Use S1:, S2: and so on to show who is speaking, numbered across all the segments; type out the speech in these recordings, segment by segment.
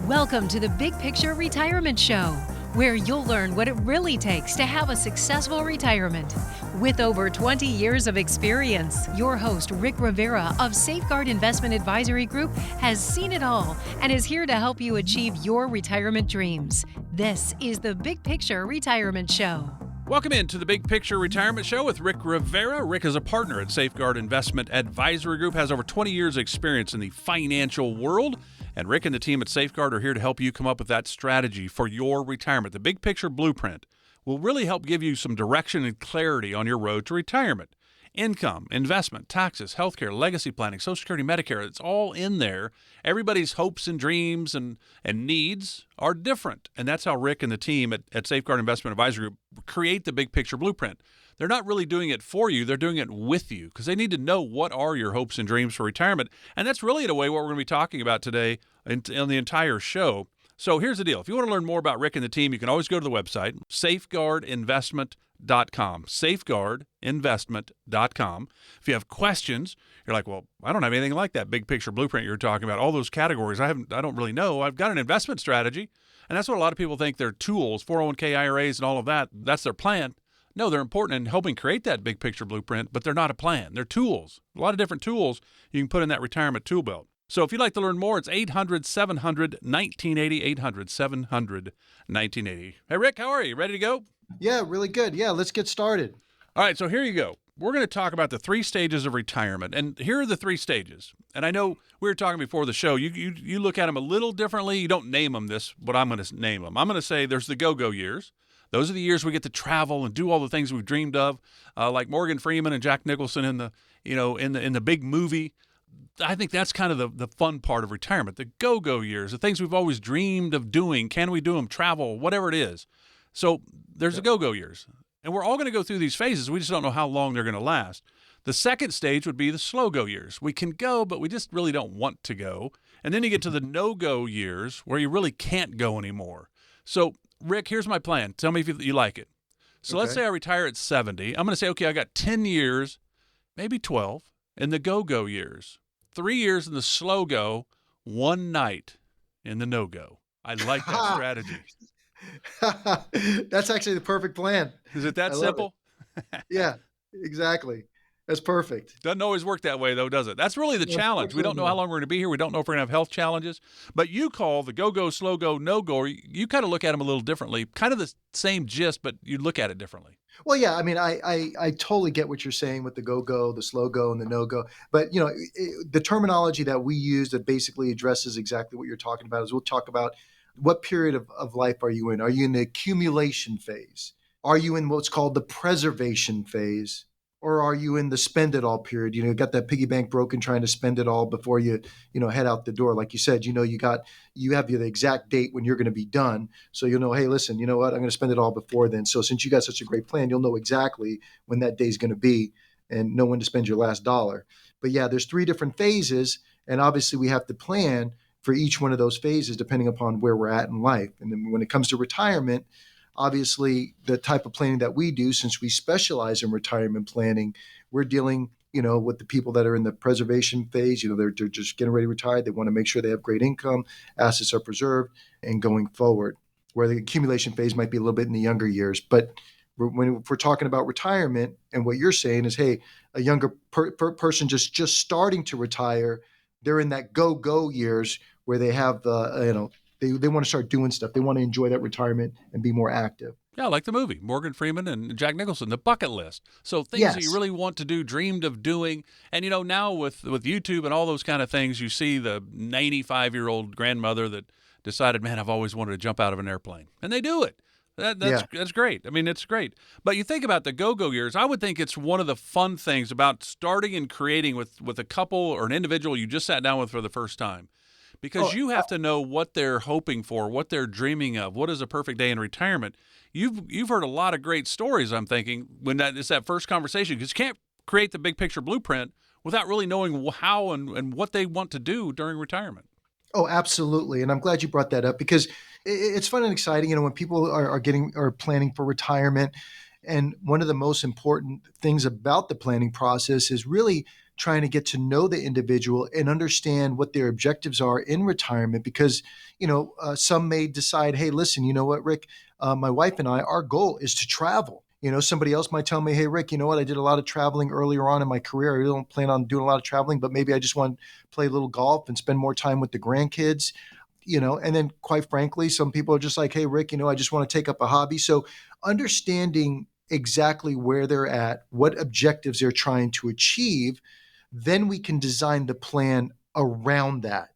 S1: Welcome to the Big Picture Retirement Show, where you'll learn what it really takes to have a successful retirement. With over 20 years of experience, your host, Rick Rivera of Safeguard Investment Advisory Group, has seen it all and is here to help you achieve your retirement dreams. This is the Big Picture Retirement Show.
S2: Welcome into the Big Picture Retirement Show with Rick Rivera. Rick is a partner at Safeguard Investment Advisory Group, has over 20 years of experience in the financial world. And Rick and the team at Safeguard are here to help you come up with that strategy for your retirement. The Big Picture Blueprint will really help give you some direction and clarity on your road to retirement. Income, investment, taxes, healthcare, legacy planning, Social Security, Medicare, it's all in there. Everybody's hopes and dreams and needs are different. And that's how Rick and the team at Safeguard Investment Advisory Group create the Big Picture Blueprint. They're not really doing it for you. They're doing it with you because they need to know what are your hopes and dreams for retirement. And that's really, in a way, what we're going to be talking about today in the entire show. So here's the deal. If you want to learn more about Rick and the team, you can always go to the website, safeguardinvestment.com, safeguardinvestment.com. If you have questions, you're like, well, I don't have anything like that Big Picture Blueprint you're talking about, all those categories. I don't really know. I've got an investment strategy. And that's what a lot of people think they're tools, 401k IRAs and all of that. That's their plan. No, they're important in helping create that Big Picture Blueprint, but they're not a plan. They're tools. A lot of different tools you can put in that retirement tool belt. So if you'd like to learn more, it's 800-700-1980, 800-700-1980. Hey, Rick, how are you? Ready to go?
S3: Yeah, really good. Yeah, let's get started.
S2: All right, so here you go. We're going to talk about the 3 stages of retirement, and here are the 3 stages. And I know we were talking before the show. You look at them a little differently. You don't name them but I'm going to name them. I'm going to say there's the go-go years. Those are the years we get to travel and do all the things we've dreamed of, like Morgan Freeman and Jack Nicholson in the big movie. I think that's kind of the fun part of retirement, the go-go years, the things we've always dreamed of doing. Can we do them? Travel, whatever it is. So there's the go-go years. And we're all going to go through these phases. We just don't know how long they're going to last. The second stage would be the slow-go years. We can go, but we just really don't want to go. And then you get to the no-go years where you really can't go anymore. So, Rick, here's my plan. Tell me if you like it. So Let's say I retire at 70. I'm going to say, okay, I got 10 years, maybe 12, in the go-go years. 3 years in the slow-go, 1 night in the no-go. I like that strategy.
S3: That's actually the perfect plan.
S2: Is it that simple?
S3: Yeah, exactly. That's perfect.
S2: Doesn't always work that way, though, does it? That's really the challenge. We don't know how long we're going to be here. We don't know if we're going to have health challenges. But you call the go-go, slow-go, no-go. You kind of look at them a little differently. Kind of the same gist, but you look at it differently.
S3: Well, yeah, I mean, I totally get what you're saying with the go-go, the slow-go, and the no-go. But, the terminology that we use that basically addresses exactly what you're talking about is we'll talk about what period of life are you in? Are you in the accumulation phase? Are you in what's called the preservation phase? Or are you in the spend it all period? You got that piggy bank broken trying to spend it all before you head out the door. Like you said, you have the exact date when you're going to be done. So you'll know, hey, listen, you know what? I'm going to spend it all before then. So since you got such a great plan, you'll know exactly when that day is going to be and know when to spend your last dollar. But yeah, there's 3 different phases. And obviously we have to plan for each one of those phases depending upon where we're at in life. And then when it comes to retirement, obviously, the type of planning that we do, since we specialize in retirement planning, we're dealing, with the people that are in the preservation phase. They're just getting ready to retire. They want to make sure they have great income, assets are preserved, and going forward. Where the accumulation phase might be a little bit in the younger years. But if we're talking about retirement, and what you're saying is, hey, a younger person just starting to retire, they're in that go-go years where they have the, They want to start doing stuff. They want to enjoy that retirement and be more active.
S2: Yeah, like the movie, Morgan Freeman and Jack Nicholson, the bucket list. So things that you really want to do, dreamed of doing. And, now with YouTube and all those kind of things, you see the 95-year-old grandmother that decided, man, I've always wanted to jump out of an airplane. And they do it. That's great. I mean, it's great. But you think about the go-go years, I would think it's one of the fun things about starting and creating with a couple or an individual you just sat down with for the first time. Because you have to know what they're hoping for, what they're dreaming of, what is a perfect day in retirement. You've heard a lot of great stories, I'm thinking, when it's that first conversation, because you can't create the Big Picture Blueprint without really knowing how and what they want to do during retirement.
S3: Oh, absolutely. And I'm glad you brought that up because it's fun and exciting, when people are planning for retirement. And one of the most important things about the planning process is really trying to get to know the individual and understand what their objectives are in retirement. Because, some may decide, hey, listen, you know what, Rick, my wife and I, our goal is to travel. Somebody else might tell me, hey, Rick, you know what? I did a lot of traveling earlier on in my career. I really don't plan on doing a lot of traveling, but maybe I just want to play a little golf and spend more time with the grandkids. And then quite frankly, some people are just like, hey, Rick, I just want to take up a hobby. So understanding exactly where they're at, what objectives they're trying to achieve, then we can design the plan around that.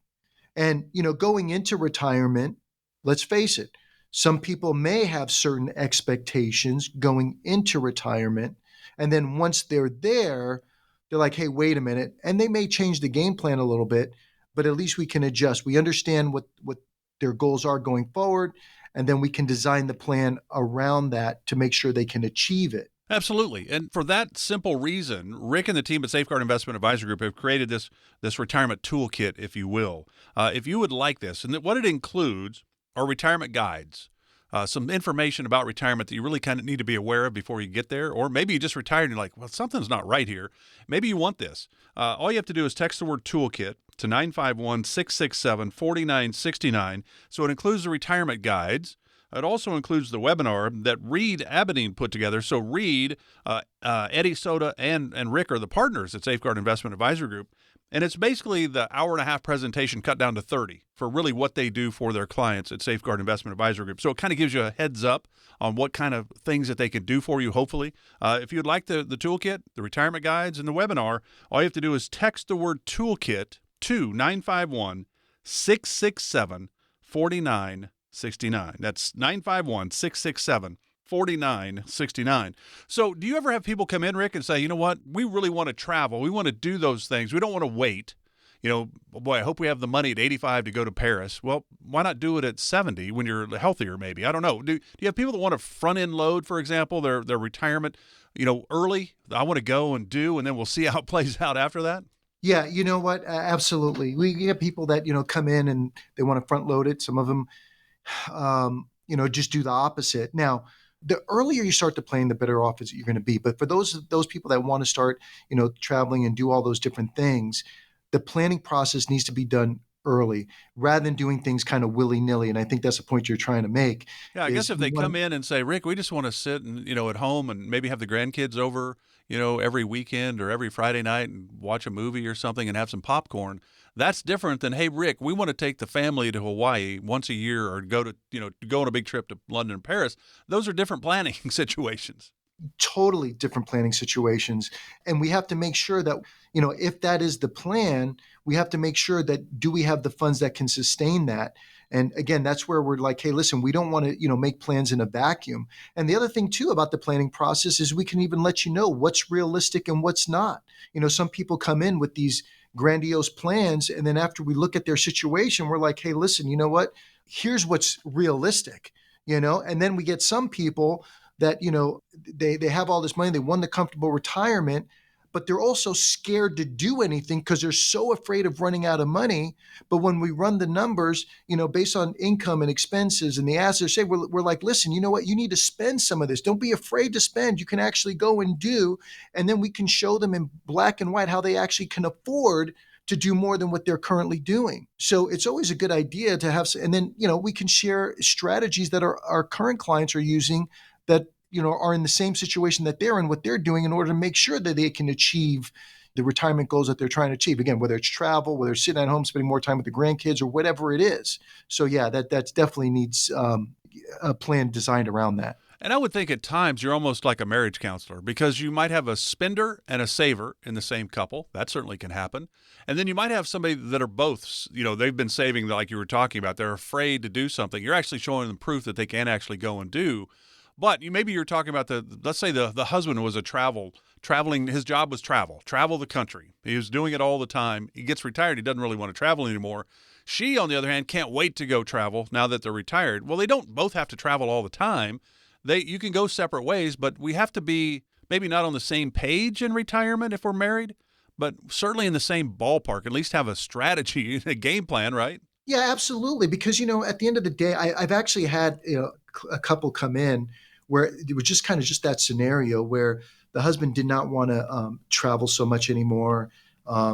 S3: And, going into retirement, let's face it, some people may have certain expectations going into retirement. And then once they're there, they're like, hey, wait a minute. And they may change the game plan a little bit, but at least we can adjust. We understand what their goals are going forward, and then we can design the plan around that to make sure they can achieve it.
S2: Absolutely. And for that simple reason, Rick and the team at Safeguard Investment Advisory Group have created this retirement toolkit, if you will. If you would like this, and what it includes are retirement guides, some information about retirement that you really kind of need to be aware of before you get there. Or maybe you just retired and you're like, well, something's not right here. Maybe you want this. All you have to do is text the word toolkit to 951-667-4969. So it includes the retirement guides. It also includes the webinar that Reed Aberdeen put together. So Reed, Eddie Soda, and Rick are the partners at Safeguard Investment Advisory Group. And it's basically the hour-and-a-half presentation cut down to 30 for really what they do for their clients at Safeguard Investment Advisory Group. So it kind of gives you a heads up on what kind of things that they can do for you, hopefully. If you'd like the toolkit, the retirement guides, and the webinar, all you have to do is text the word toolkit to 951-667-4969. That's 951-667-4969. So do you ever have people come in, Rick, and say, you know what, we really want to travel. We want to do those things. We don't want to wait. Boy, I hope we have the money at 85 to go to Paris. Well, why not do it at 70 when you're healthier, maybe? I don't know. Do you have people that want to front-end load, for example, their retirement, early? I want to go and do, and then we'll see how it plays out after that?
S3: Yeah, you know what? Absolutely. We have people that, come in and they want to front load it. Some of them, just do the opposite. Now, the earlier you start to plan, the better off you're going to be. But for those people that want to start, traveling and do all those different things, the planning process needs to be done early rather than doing things kind of willy-nilly. And I think that's the point you're trying to make.
S2: Yeah, I guess if they come in and say, Rick, we just want to sit and, at home and maybe have the grandkids over, every weekend or every Friday night and watch a movie or something and have some popcorn. That's different than, hey, Rick, we want to take the family to Hawaii once a year or go on a big trip to London and Paris. Those are different planning situations.
S3: Totally different planning situations. And we have to make sure that, if that is the plan, we have to make sure that do we have the funds that can sustain that? And again, that's where we're like, hey, listen, we don't want to, make plans in a vacuum. And the other thing too about the planning process is we can even let you know what's realistic and what's not. Some people come in with these grandiose plans, and then after we look at their situation, we're like, hey, listen, you know what? Here's what's realistic, and then we get some people that, they have all this money, they want the comfortable retirement, but they're also scared to do anything because they're so afraid of running out of money. But when we run the numbers, based on income and expenses and the assets, we're like, listen, you know what? You need to spend some of this. Don't be afraid to spend. You can actually go and do, and then we can show them in black and white how they actually can afford to do more than what they're currently doing. So it's always a good idea to have, and then, we can share strategies that our current clients are using that, are in the same situation that they're in, what they're doing in order to make sure that they can achieve the retirement goals that they're trying to achieve. Again, whether it's travel, whether it's sitting at home, spending more time with the grandkids or whatever it is. So yeah, that's definitely needs a plan designed around that.
S2: And I would think at times you're almost like a marriage counselor because you might have a spender and a saver in the same couple. That certainly can happen. And then you might have somebody that are both, they've been saving like you were talking about. They're afraid to do something. You're actually showing them proof that they can actually go and do. But maybe you're talking about let's say the husband was traveling, his job was travel the country. He was doing it all the time. He gets retired. He doesn't really want to travel anymore. She, on the other hand, can't wait to go travel now that they're retired. Well, they don't both have to travel all the time. You can go separate ways, but we have to be maybe not on the same page in retirement if we're married, but certainly in the same ballpark, at least have a strategy, a game plan, right?
S3: Yeah, absolutely. Because, at the end of the day, I've actually had a couple come in where it was just kind of just that scenario where the husband did not want to travel so much anymore.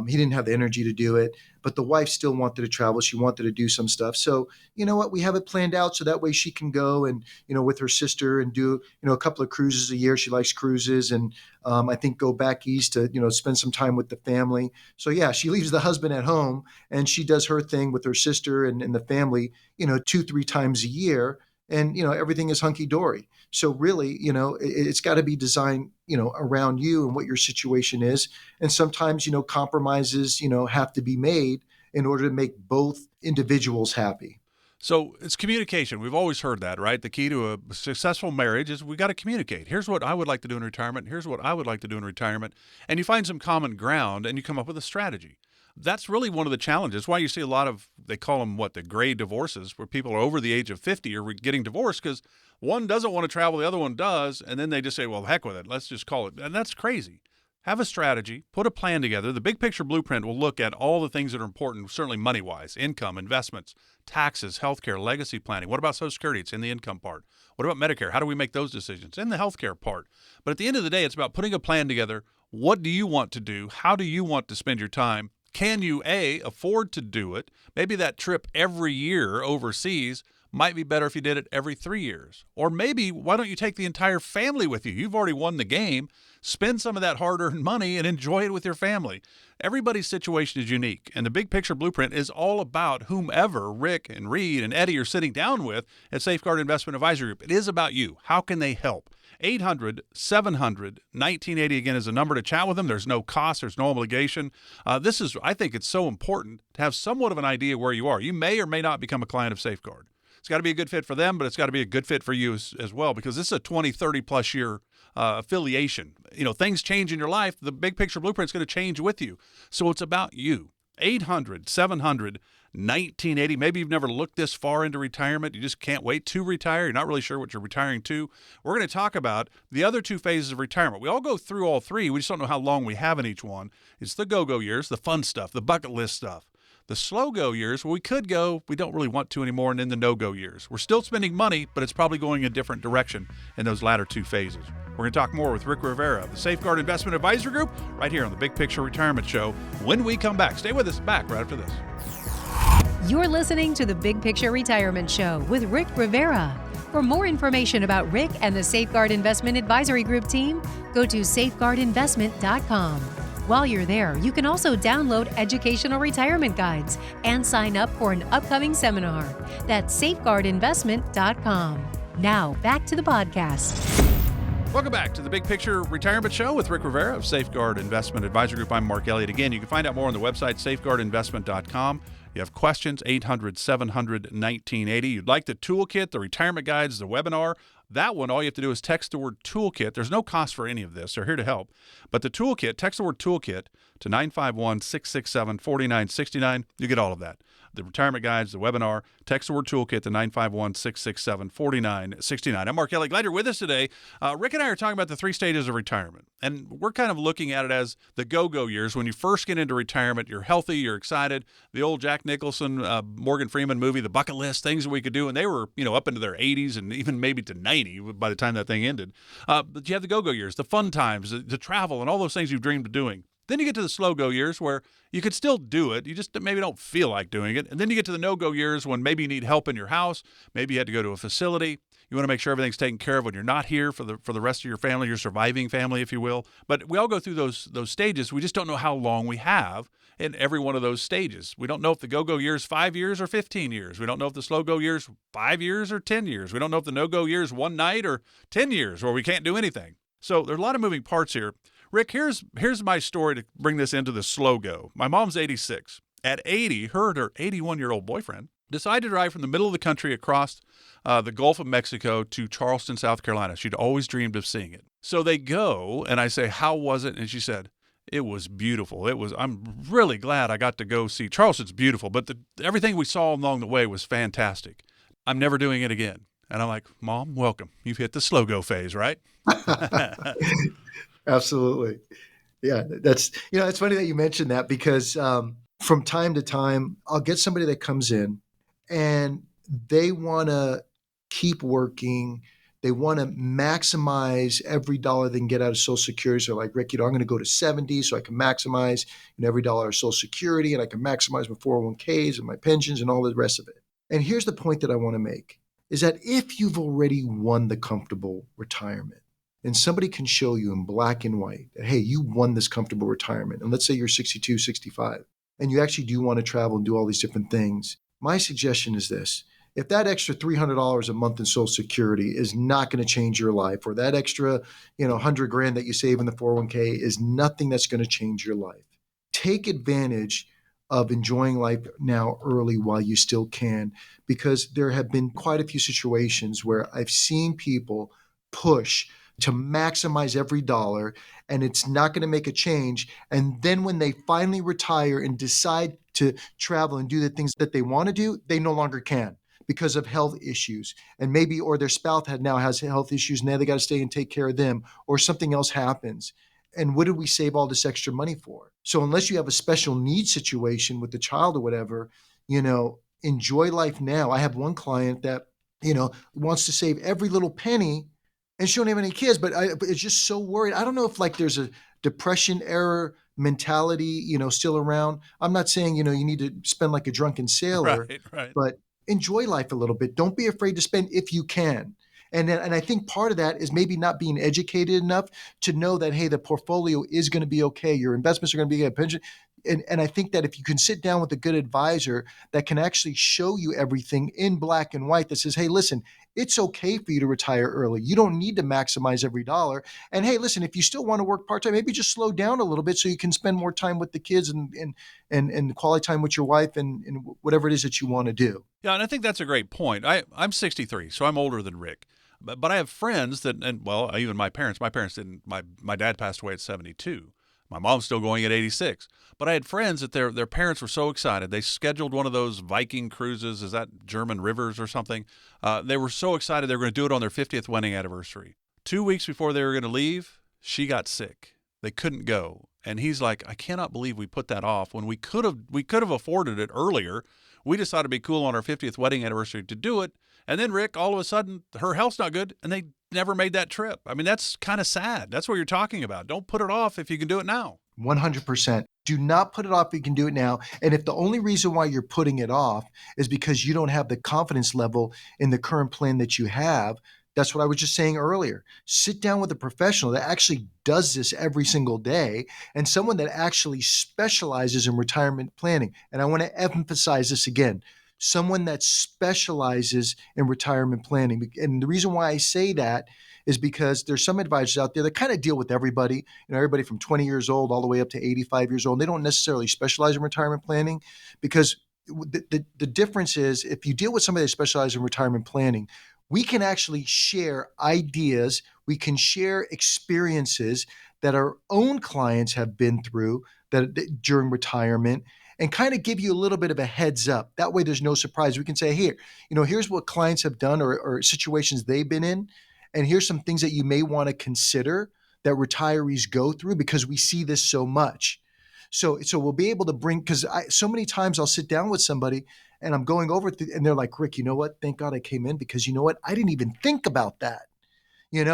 S3: He didn't have the energy to do it, but the wife still wanted to travel. She wanted to do some stuff. So, you know what? We have it planned out so that way she can go and, with her sister and do, a couple of cruises a year. She likes cruises, and I think go back east to, spend some time with the family. So yeah, she leaves the husband at home and she does her thing with her sister and the family, 2-3 times a year. And, everything is hunky dory. So really, it's got to be designed, around you and what your situation is. And sometimes, compromises, have to be made in order to make both individuals happy.
S2: So it's communication. We've always heard that, right? The key to a successful marriage is we got to communicate. Here's what I would like to do in retirement. Here's what I would like to do in retirement. And you find some common ground and you come up with a strategy. That's really one of the challenges. Why you see a lot of, they call them the gray divorces, where people are over the age of 50 are getting divorced because one doesn't want to travel, the other one does, and then they just say, well, heck with it. Let's just call it. And that's crazy. Have a strategy, put a plan together. The big picture blueprint will look at all the things that are important, certainly money-wise, income, investments, taxes, healthcare, legacy planning. What about Social Security? It's in the income part. What about Medicare? How do we make those decisions? In the healthcare part. But at the end of the day, it's about putting a plan together. What do you want to do? How do you want to spend your time? Can you, A, afford to do it? Maybe that trip every year overseas might be better if you did it every 3 years. Or maybe, why don't you take the entire family with you? You've already won the game. Spend some of that hard-earned money and enjoy it with your family. Everybody's situation is unique, and the big picture blueprint is all about whomever Rick and Reed and Eddie are sitting down with at Safeguard Investment Advisory Group. It is about you. How can they help? 800-700-1980 again is a number to chat with them. There's no cost. There's no obligation. I think it's so important to have somewhat of an idea where you are. You may or may not become a client of Safeguard. It's got to be a good fit for them, but it's got to be a good fit for you as well, because this is a 20, 30 plus year affiliation. Things change in your life. The big picture blueprint is going to change with you. So it's about you. 800-700-1980. Maybe you've never looked this far into retirement. You just can't wait to retire. You're not really sure what you're retiring to. We're going to talk about the other two phases of retirement. We all go through all three. We just don't know how long we have in each one. It's the go-go years, the fun stuff, the bucket list stuff. The slow-go years, we could go, we don't really want to anymore, and then the no-go years. We're still spending money, but it's probably going a different direction in those latter two phases. We're going to talk more with Rick Rivera of the Safeguard Investment Advisory Group right here on the Big Picture Retirement Show when we come back. Stay with us, back right after this.
S1: You're listening to the Big Picture Retirement Show with Rick Rivera. For more information about Rick and the Safeguard Investment Advisory Group team, go to safeguardinvestment.com. While you're there, you can also download educational retirement guides and sign up for an upcoming seminar. That's safeguardinvestment.com. Now, back to the podcast.
S2: Welcome back to the Big Picture Retirement Show with Rick Rivera of Safeguard Investment Advisory Group. I'm Mark Elliott. Again, you can find out more on the website, safeguardinvestment.com. You have questions, 800-700-1980. You'd like the toolkit, the retirement guides, the webinar. That one, all you have to do is text the word toolkit. There's no cost for any of this. They're here to help. But the toolkit, text the word toolkit to 951-667-4969. You get all of that. The retirement guides, the webinar, text the word toolkit to 951-667-4969. I'm Mark Elliott. Glad you're with us today. Rick and I are talking about the three stages of retirement. And we're kind of looking at it as the go-go years. When you first get into retirement, you're healthy, you're excited. The old Jack Nicholson, Morgan Freeman movie, The Bucket List, things that we could do. And they were, up into their 80s and even maybe to 90 by the time that thing ended. But you have the go-go years, the fun times, the travel, and all those things you've dreamed of doing. Then you get to the slow-go years where you could still do it. You just maybe don't feel like doing it. And then you get to the no-go years when maybe you need help in your house. Maybe you had to go to a facility. You want to make sure everything's taken care of when you're not here for the rest of your family, your surviving family, if you will. But we all go through those stages. We just don't know how long we have in every one of those stages. We don't know if the go-go year is 5 years or 15 years. We don't know if the slow-go year is 5 years or 10 years. We don't know if the no-go year is one night or 10 years where we can't do anything. So there's a lot of moving parts here. Rick, here's my story to bring this into the slow-go. My mom's 86. At 80, her 81-year-old boyfriend decided to drive from the middle of the country across the Gulf of Mexico to Charleston, South Carolina. She'd always dreamed of seeing it. So they go, and I say, how was it? And she said, it was beautiful. I'm really glad I got to go see. Charleston's beautiful, but everything we saw along the way was fantastic. I'm never doing it again. And I'm like, Mom, welcome. You've hit the slow-go phase, right?
S3: Absolutely. Yeah, that's, it's funny that you mentioned that because from time to time, I'll get somebody that comes in and they want to keep working They want to maximize every dollar they can get out of Social Security. So like, Rick, I'm going to go to 70 so I can maximize every dollar of Social Security, and I can maximize my 401ks and my pensions and all the rest of it. And here's the point that I want to make is that if you've already won the comfortable retirement, and somebody can show you in black and white that, hey, you won this comfortable retirement, and let's say you're 62, 65, and you actually do want to travel and do all these different things, my suggestion is this. If that extra $300 a month in Social Security is not going to change your life, or that extra, $100,000 that you save in the 401k is nothing that's going to change your life, take advantage of enjoying life now early while you still can, because there have been quite a few situations where I've seen people push to maximize every dollar, and it's not going to make a change. And then when they finally retire and decide to travel and do the things that they want to do, they no longer can because of health issues. And maybe, or their spouse now has health issues, and now they got to stay and take care of them, or something else happens. And what did we save all this extra money for? So unless you have a special needs situation with the child or whatever, enjoy life now. I have one client that, wants to save every little penny, and she don't have any kids, but it's just so worried. I don't know if like there's a depression era mentality, still around. I'm not saying, you need to spend like a drunken sailor,
S2: right.
S3: But enjoy life a little bit. Don't be afraid to spend if you can. And I think part of that is maybe not being educated enough to know that, hey, the portfolio is going to be okay. Your investments are going to be a pension. And I think that if you can sit down with a good advisor that can actually show you everything in black and white that says, hey, listen, it's okay for you to retire early. You don't need to maximize every dollar. And hey, listen, if you still want to work part-time, maybe just slow down a little bit so you can spend more time with the kids and quality time with your wife and whatever it is that you want to do.
S2: Yeah, and I think that's a great point. I'm 63, so I'm older than Rick. But I have friends that, even my parents didn't, my dad passed away at 72. My mom's still going at 86. But I had friends that their parents were so excited. They scheduled one of those Viking cruises. Is that German rivers or something? They were so excited they were going to do it on their 50th wedding anniversary. 2 weeks before they were going to leave, she got sick. They couldn't go. And he's like, I cannot believe we put that off when we could have afforded it earlier. We decided to be cool on our 50th wedding anniversary to do it. And then, Rick, all of a sudden, her health's not good, and they never made that trip. I mean, that's kind of sad. That's what you're talking about. Don't put it off if you can do it now.
S3: 100%. Do not put it off if you can do it now. And if the only reason why you're putting it off is because you don't have the confidence level in the current plan that you have, that's what I was just saying earlier. Sit down with a professional that actually does this every single day, and someone that actually specializes in retirement planning. And I want to emphasize this again. Someone that specializes in retirement planning. And the reason why I say that is because there's some advisors out there that kind of deal with everybody, everybody from 20 years old all the way up to 85 years old. They don't necessarily specialize in retirement planning, because the difference is if you deal with somebody that specializes in retirement planning, we can actually share ideas, we can share experiences that our own clients have been through that during retirement, and kind of give you a little bit of a heads up. That way there's no surprise. We can say, here, here's what clients have done or situations they've been in. And here's some things that you may want to consider that retirees go through, because we see this so much. So we'll be able to bring, because so many times I'll sit down with somebody and I'm going over it and they're like, Rick, you know what? Thank God I came in, because you know what? I didn't even think about that. And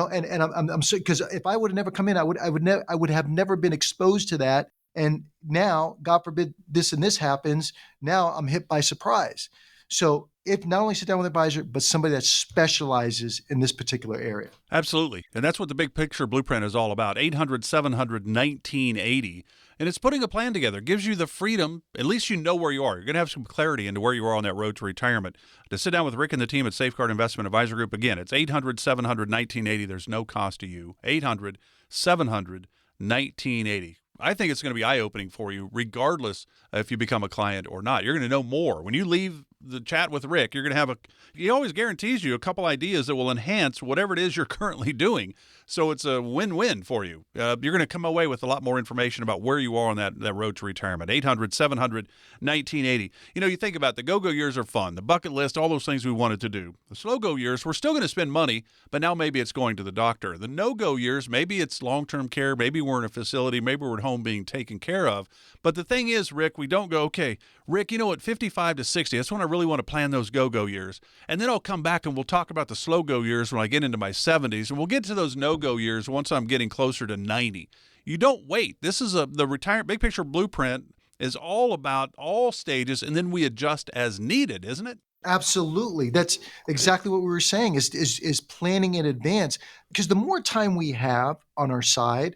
S3: I'm so, because if I would have never come in, I would have never been exposed to that. And now, God forbid, this and this happens. Now I'm hit by surprise. So if not only sit down with an advisor, but somebody that specializes in this particular area.
S2: Absolutely. And that's what the Big Picture Blueprint is all about. 800-700-1980. And it's putting a plan together. It gives you the freedom. At least you know where you are. You're going to have some clarity into where you are on that road to retirement. To sit down with Rick and the team at Safeguard Investment Advisor Group. Again, it's 800-700-1980. There's no cost to you. 800-700-1980. I think it's going to be eye-opening for you, regardless if you become a client or not. You're going to know more. When you leave the chat with Rick, you're going to have he always guarantees you a couple ideas that will enhance whatever it is you're currently doing. So it's a win-win for you. You're going to come away with a lot more information about where you are on that road to retirement. 800-700-1980. You think about the go-go years are fun, the bucket list, all those things we wanted to do. The slow-go years, we're still going to spend money, but now maybe it's going to the doctor. The no-go years, maybe it's long-term care, maybe we're in a facility, maybe we're at home being taken care of. But the thing is, Rick, we don't go, okay, Rick, at 55 to 60, that's when I really want to plan those go-go years. And then I'll come back and we'll talk about the slow-go years when I get into my 70s, and we'll get to those no-go years once I'm getting closer to 90. You don't wait. This is the retirement big picture blueprint is all about all stages, and then we adjust as needed, isn't it?
S3: Absolutely. That's exactly what we were saying is planning in advance, because the more time we have on our side,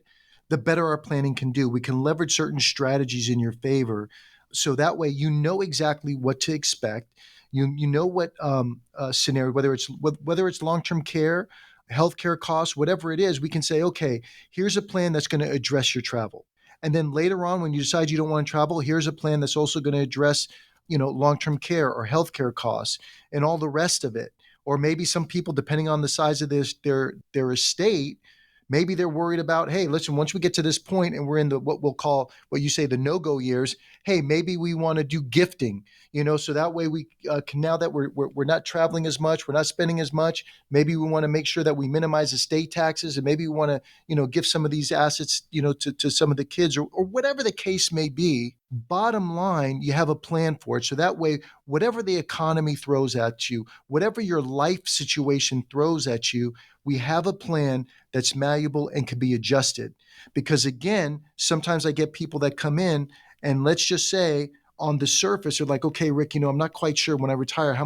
S3: the better our planning can do. We can leverage certain strategies in your favor. So that way, exactly what to expect. You know what scenario, whether it's long-term care, healthcare costs, whatever it is, we can say, okay, here's a plan that's going to address your travel. And then later on, when you decide you don't want to travel, here's a plan that's also going to address, long-term care or healthcare costs and all the rest of it. Or maybe some people, depending on the size of their estate, maybe they're worried about, hey, listen, once we get to this point and we're in what you say the no-go years, hey, maybe we want to do gifting, so that way we can, now that we're not traveling as much, we're not spending as much, maybe we want to make sure that we minimize estate taxes, and maybe we want to, give some of these assets, to some of the kids, or whatever the case may be. Bottom line, you have a plan for it. So that way, whatever the economy throws at you, whatever your life situation throws at you, we have a plan that's malleable and can be adjusted. Because again, sometimes I get people that come in and let's just say on the surface, they're like, okay, Rick, I'm not quite sure when I retire,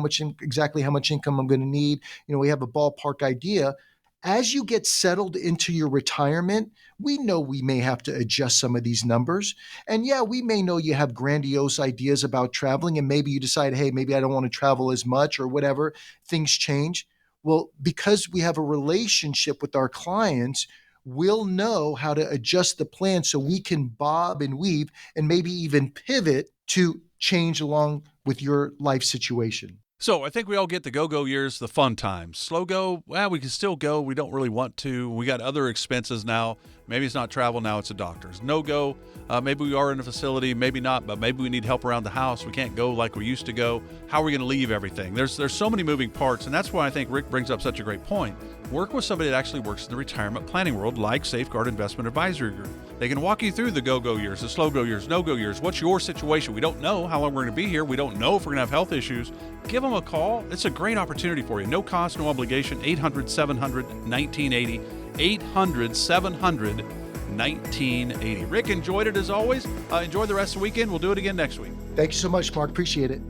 S3: exactly how much income I'm going to need. We have a ballpark idea. As you get settled into your retirement, we know we may have to adjust some of these numbers. And yeah, we may know you have grandiose ideas about traveling, and maybe you decide, hey, maybe I don't want to travel as much or whatever. Things change. Well, because we have a relationship with our clients, we'll know how to adjust the plan so we can bob and weave and maybe even pivot to change along with your life situation.
S2: So I think we all get the go-go years, the fun times. Slow go, we can still go. We don't really want to. We got other expenses now. Maybe it's not travel, now it's a doctor's. No go, maybe we are in a facility, maybe not, but maybe we need help around the house. We can't go like we used to go. How are we going to leave everything? There's so many moving parts, and that's why I think Rick brings up such a great point. Work with somebody that actually works in the retirement planning world, like Safeguard Investment Advisory Group. They can walk you through the go-go years, the slow-go years, no-go years. What's your situation? We don't know how long we're going to be here. We don't know if we're going to have health issues. Give them a call. It's a great opportunity for you. No cost, no obligation. 800-700-1980. 800-700-1980. Rick, enjoyed it as always. Enjoy the rest of the weekend. We'll do it again next week.
S3: Thank you so much, Mark. Appreciate it.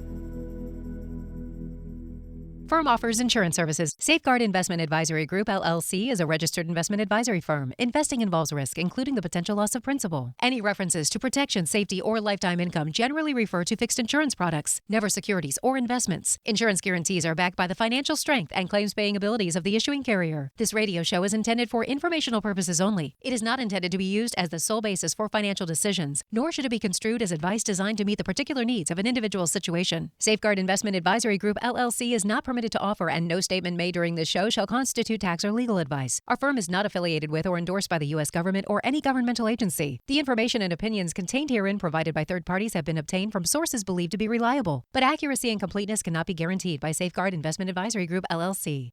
S1: Firm offers insurance services. Safeguard Investment Advisory Group, LLC is a registered investment advisory firm. Investing involves risk, including the potential loss of principal. Any references to protection, safety, or lifetime income generally refer to fixed insurance products, never securities or investments. Insurance guarantees are backed by the financial strength and claims-paying abilities of the issuing carrier. This radio show is intended for informational purposes only. It is not intended to be used as the sole basis for financial decisions, nor should it be construed as advice designed to meet the particular needs of an individual's situation. Safeguard Investment Advisory Group, LLC is not permitted to offer, and no statement made during this show shall constitute tax or legal advice. Our firm is not affiliated with or endorsed by the U.S. government or any governmental agency. The information and opinions contained herein provided by third parties have been obtained from sources believed to be reliable, but accuracy and completeness cannot be guaranteed by Safeguard Investment Advisory Group, LLC.